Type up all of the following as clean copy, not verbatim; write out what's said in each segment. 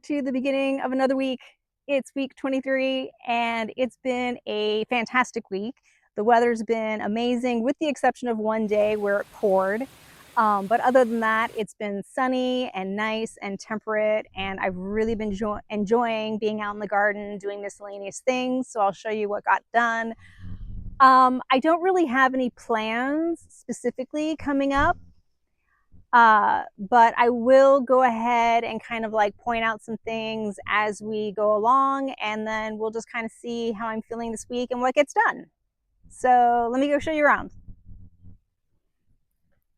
to the beginning of another week. It's week 23 and it's been a fantastic week. The weather's been amazing with the exception of one day where it poured. But other than that, it's been sunny and nice and temperate, and I've really been enjoying being out in the garden doing miscellaneous things. So I'll show you what got done. I don't really have any plans specifically coming up. But I will go ahead and kind of like point out some things as we go along, and then we'll just kind of see how I'm feeling this week and what gets done. So let me go show you around.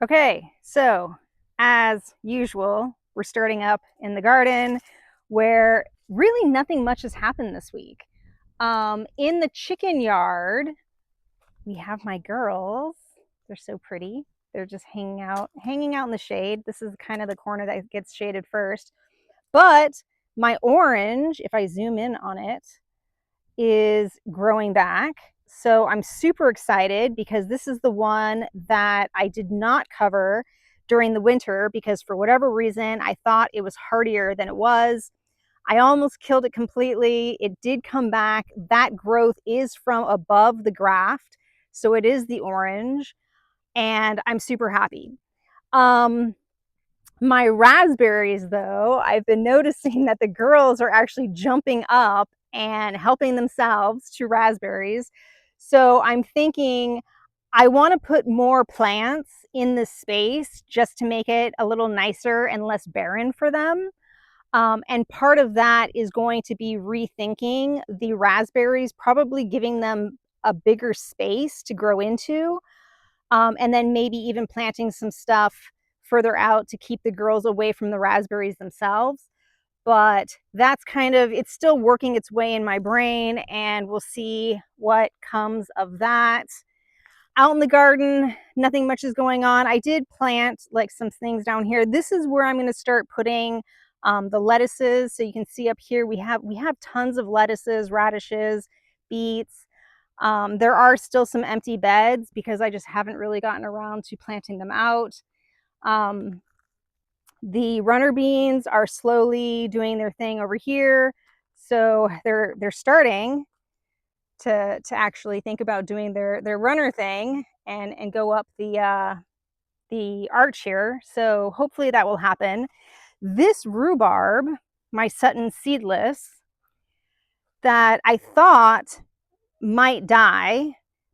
Okay, so as usual, we're starting up in the garden where really nothing much has happened this week. In the chicken yard, we have my girls. They're so pretty. They're just hanging out in the shade. This is kind of the corner that gets shaded first. But my orange, if I zoom in on it, is growing back. So I'm super excited because this is the one that I did not cover during the winter because for whatever reason, I thought it was hardier than it was. I almost killed it completely. It did come back. That growth is from above the graft. So it is the orange. And I'm super happy. My raspberries, though, I've been noticing that the girls are actually jumping up and helping themselves to raspberries. So I'm thinking I want to put more plants in this space just to make it a little nicer and less barren for them. And part of that is going to be rethinking the raspberries, probably giving them a bigger space to grow into. And then maybe even planting some stuff further out to keep the girls away from the raspberries themselves. But that's kind of, it's still working its way in my brain, and we'll see what comes of that. Out in the garden, nothing much is going on. I did plant like some things down here. This is where I'm going to start putting the lettuces. So you can see up here, we have tons of lettuces, radishes, beets. There are still some empty beds because I just haven't really gotten around to planting them out. The runner beans are slowly doing their thing over here. So they're starting to actually think about doing their runner thing and go up the arch here. So hopefully that will happen. This rhubarb, my Sutton seedless, that I thought might die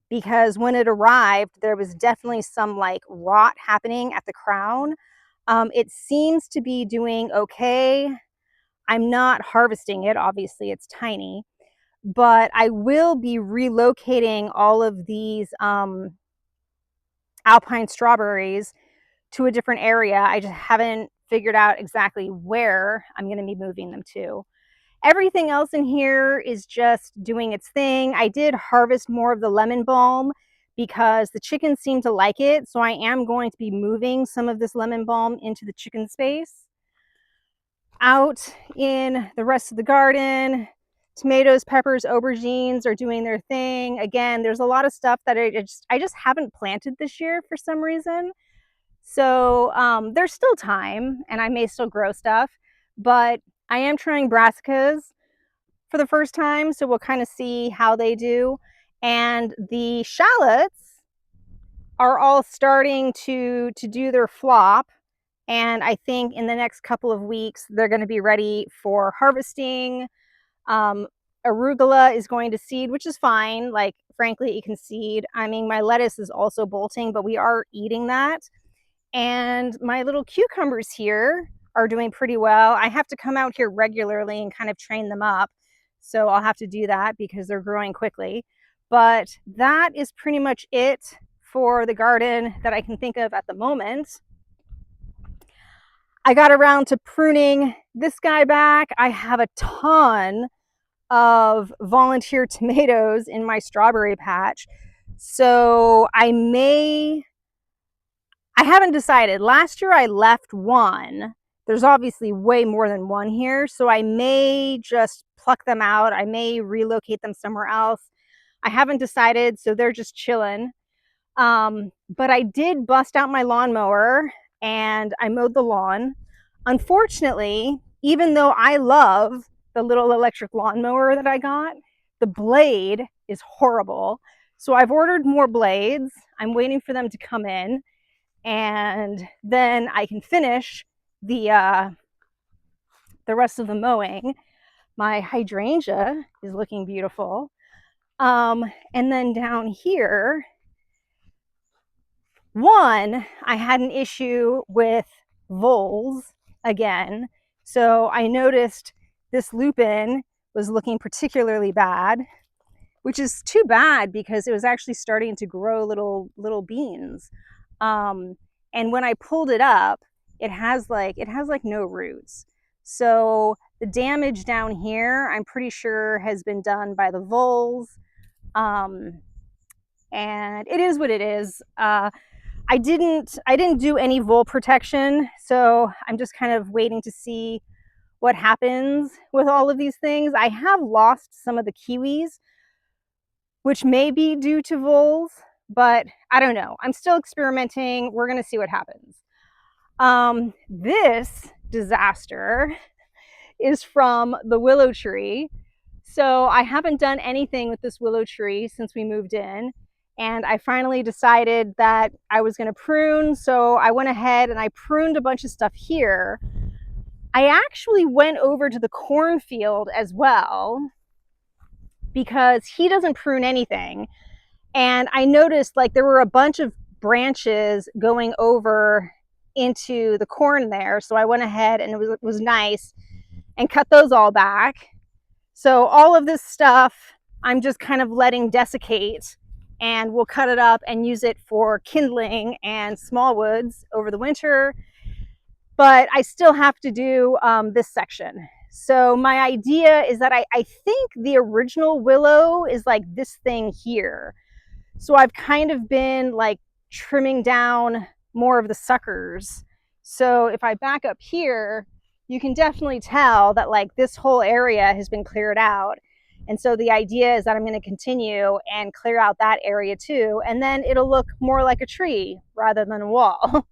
because when it arrived, there was definitely some like rot happening at the crown. It seems to be doing okay. I'm not harvesting it. Obviously, it's tiny, but I will be relocating all of these alpine strawberries to a different area. I just haven't figured out exactly where I'm going to be moving them to. Everything else in here is just doing its thing. I did harvest more of the lemon balm because the chickens seem to like it. So I am going to be moving some of this lemon balm into the chicken space. Out in the rest of the garden, tomatoes, peppers, aubergines are doing their thing. Again, there's a lot of stuff that I just haven't planted this year for some reason. So there's still time and I may still grow stuff, but I am trying brassicas for the first time, so we'll kind of see how they do. And the shallots are all starting to do their flop. And I think in the next couple of weeks, they're going to be ready for harvesting. Arugula is going to seed, which is fine. Like, frankly, it can seed. I mean, my lettuce is also bolting, but we are eating that. And my little cucumbers here are doing pretty well. I have to come out here regularly and kind of train them up. So I'll have to do that because they're growing quickly. But that is pretty much it for the garden that I can think of at the moment. I got around to pruning this guy back. I have a ton of volunteer tomatoes in my strawberry patch. So I haven't decided. Last year I left one. There's obviously way more than one here, so I may just pluck them out. I may relocate them somewhere else. I haven't decided, so they're just chilling. But I did bust out my lawnmower and I mowed the lawn. Unfortunately, even though I love the little electric lawnmower that I got, the blade is horrible. So I've ordered more blades. I'm waiting for them to come in, and then I can finish the rest of the mowing. My hydrangea is looking beautiful. And then down here, I had an issue with voles again. So I noticed this lupin was looking particularly bad, which is too bad because it was actually starting to grow little beans. And when I pulled it up, it has like no roots. So the damage down here, I'm pretty sure, has been done by the voles. And it is what it is. I didn't do any vole protection, so I'm just kind of waiting to see what happens with all of these things. I have lost some of the kiwis, which may be due to voles, but I don't know. I'm still experimenting. We're going to see what happens. This disaster is from the willow tree. So I haven't done anything with this willow tree since we moved in. And I finally decided that I was going to prune. So I went ahead and I pruned a bunch of stuff here. I actually went over to the cornfield as well because he doesn't prune anything. And I noticed like there were a bunch of branches going over into the corn there. So I went ahead and it was nice and cut those all back. So all of this stuff, I'm just kind of letting desiccate, and we'll cut it up and use it for kindling and small woods over the winter. But I still have to do this section. So my idea is that I think the original willow is like this thing here. So I've kind of been like trimming down more of the suckers. So if I back up here, you can definitely tell that like this whole area has been cleared out. And so the idea is that I'm going to continue and clear out that area too. And then it'll look more like a tree rather than a wall.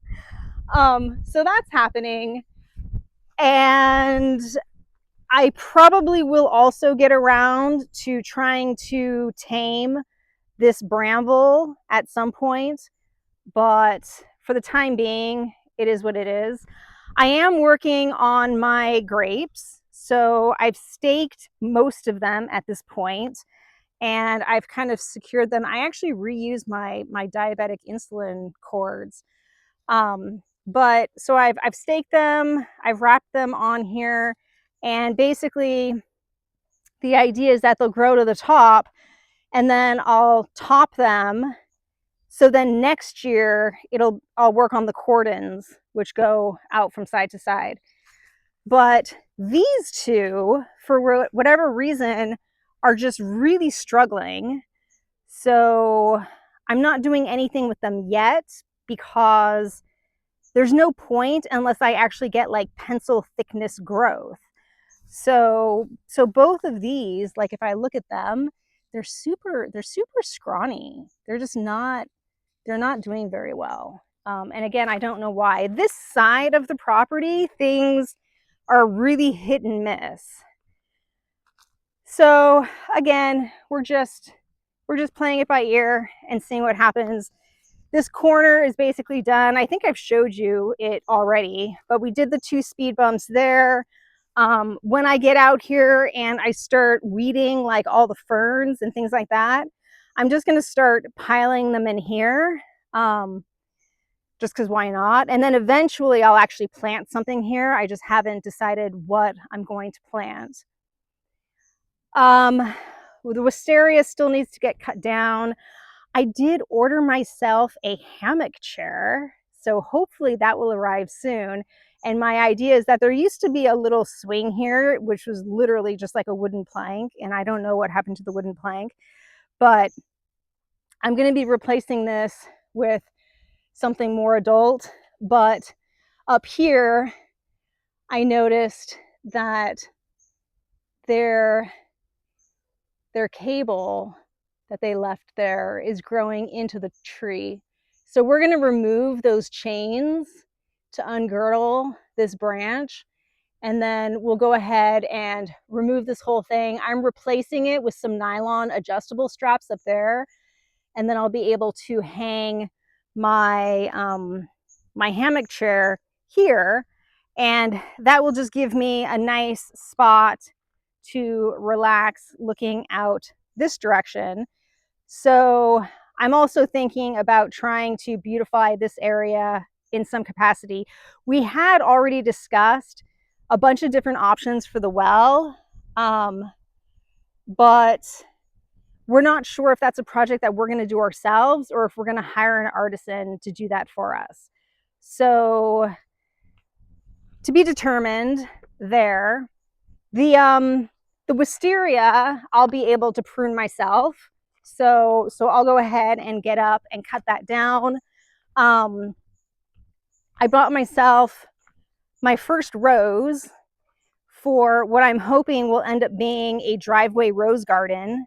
So that's happening. And I probably will also get around to trying to tame this bramble at some point. But for the time being, it is what it is. I am working on my grapes. So I've staked most of them at this point, and I've kind of secured them. I actually reuse my diabetic insulin cords. But so I've staked them, I've wrapped them on here, and basically the idea is that they'll grow to the top, and then I'll top them. So then next year I'll work on the cordons, which go out from side to side. But these two, for whatever reason, are just really struggling. So I'm not doing anything with them yet because there's no point unless I actually get like pencil thickness growth. So both of these, like if I look at them, they're super scrawny. They're not doing very well. And again, I don't know why. This side of the property, things are really hit and miss. So again, we're just playing it by ear and seeing what happens. This corner is basically done. I think I've showed you it already, but we did the 2 speed bumps there. When I get out here and I start weeding like all the ferns and things like that, I'm just going to start piling them in here, just because why not? And then eventually I'll actually plant something here. I just haven't decided what I'm going to plant. The wisteria still needs to get cut down. I did order myself a hammock chair, so hopefully that will arrive soon. And my idea is that there used to be a little swing here, which was literally just like a wooden plank, and I don't know what happened to the wooden plank, but I'm going to be replacing this with something more adult. But up here, I noticed that their cable that they left there is growing into the tree. So we're going to remove those chains to ungirdle this branch, And then we'll go ahead and remove this whole thing. I'm replacing it with some nylon adjustable straps up there. And then I'll be able to hang my, my hammock chair here. And that will just give me a nice spot to relax looking out this direction. So I'm also thinking about trying to beautify this area in some capacity. We had already discussed a bunch of different options for the well, but we're not sure if that's a project that we're going to do ourselves or if we're going to hire an artisan to do that for us. So to be determined there. The wisteria I'll be able to prune myself. So I'll go ahead and get up and cut that down. I bought myself my first rose for what I'm hoping will end up being a driveway rose garden.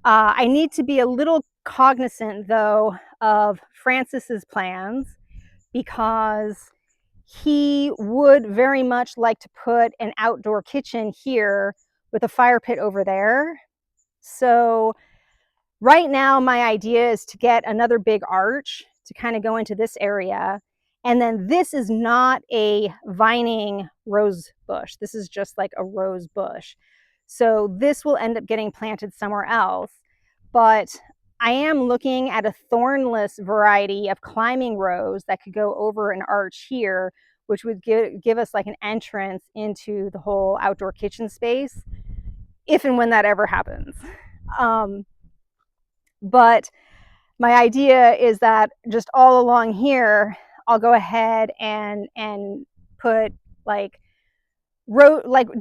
I need to be a little cognizant, though, of Francis's plans, because he would very much like to put an outdoor kitchen here with a fire pit over there. So right now, my idea is to get another big arch to kind of go into this area. And then this is not a vining rose bush. This is just like a rose bush. So this will end up getting planted somewhere else. But I am looking at a thornless variety of climbing rose that could go over an arch here, which would give us like an entrance into the whole outdoor kitchen space, if and when that ever happens. But my idea is that just all along here, I'll go ahead and put like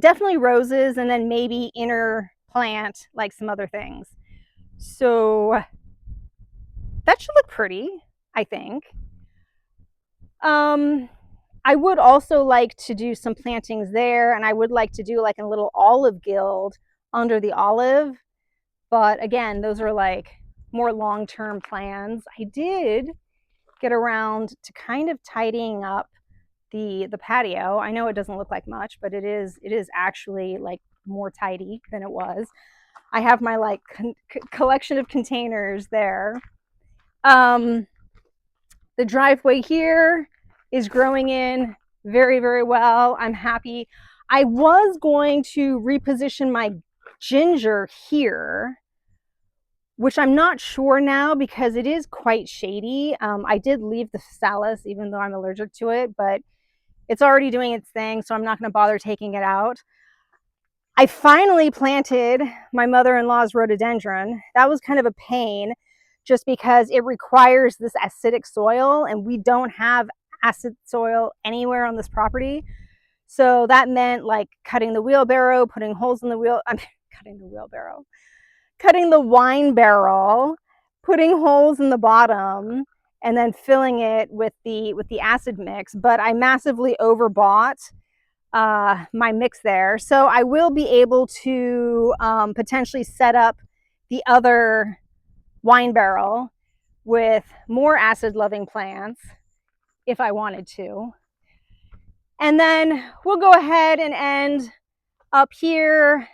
definitely roses, and then maybe inner plant like some other things. So that should look pretty, I think. I would also like to do some plantings there, and I would like to do like a little olive guild under the olive. But again, those are like more long-term plans. I did get around to kind of tidying up the patio. I know it doesn't look like much, but it is actually like more tidy than it was. I have my like collection of containers there. The driveway here is growing in very, very well. I'm happy. I was going to reposition my ginger here, which I'm not sure now because it is quite shady. I did leave the physalis, even though I'm allergic to it, but it's already doing its thing, so I'm not going to bother taking it out. I finally planted my mother-in-law's rhododendron. That was kind of a pain just because it requires this acidic soil, and we don't have acid soil anywhere on this property. So that meant like cutting the wheelbarrow, putting holes in the cutting the wine barrel, putting holes in the bottom, and then filling it with the acid mix. But I massively overbought my mix there. So I will be able to potentially set up the other wine barrel with more acid loving plants if I wanted to. And then we'll go ahead and end up here.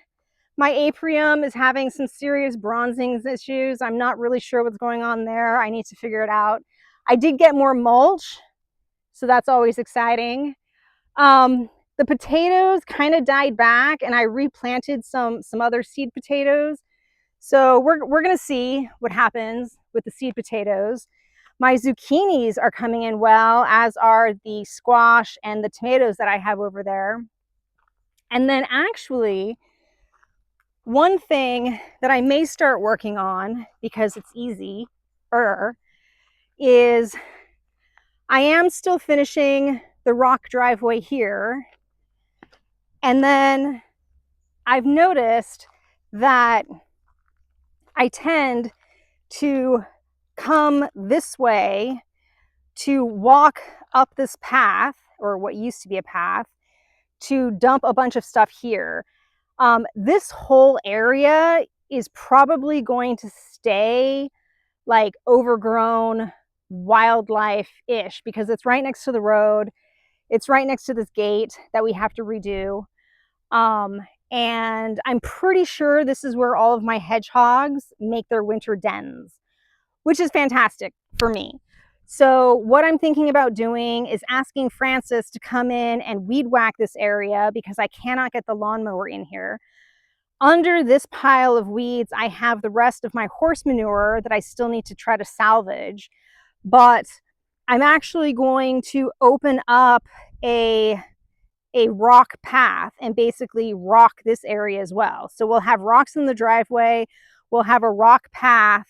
My apium is having some serious bronzing issues. I'm not really sure what's going on there. I need to figure it out. I did get more mulch, so that's always exciting. The potatoes kind of died back, and I replanted some other seed potatoes. So we're going to see what happens with the seed potatoes. My zucchinis are coming in well, as are the squash and the tomatoes that I have over there. And then actually, one thing that I may start working on, because it's easier, is I am still finishing the rock driveway here. And then I've noticed that I tend to come this way to walk up this path, or what used to be a path, to dump a bunch of stuff here. This whole area is probably going to stay like overgrown wildlife-ish because it's right next to the road. It's right next to this gate that we have to redo. And I'm pretty sure this is where all of my hedgehogs make their winter dens, which is fantastic for me. So what I'm thinking about doing is asking Francis to come in and weed whack this area because I cannot get the lawnmower in here. Under this pile of weeds, I have the rest of my horse manure that I still need to try to salvage, but I'm actually going to open up a rock path and basically rock this area as well. So we'll have rocks in the driveway. We'll have a rock path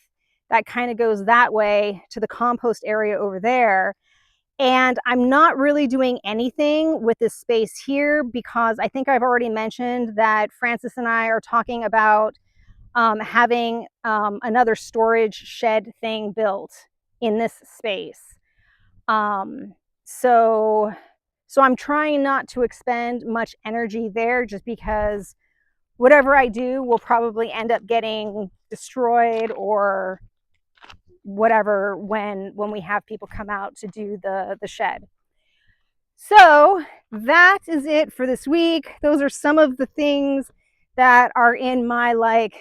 that kind of goes that way to the compost area over there. And I'm not really doing anything with this space here because I think I've already mentioned that Francis and I are talking about having another storage shed thing built in this space. So I'm trying not to expend much energy there just because whatever I do will probably end up getting destroyed or whatever when we have people come out to do the shed. So that is it for this week. Those are some of the things that are in my like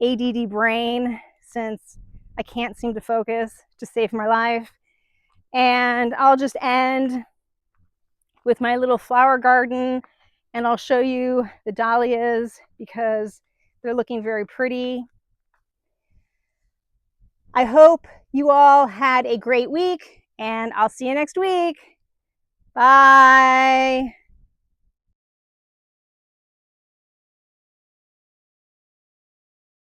ADD brain since I can't seem to focus to save my life. And I'll just end with my little flower garden, and I'll show you the dahlias because they're looking very pretty. I hope you all had a great week, and I'll see you next week. Bye.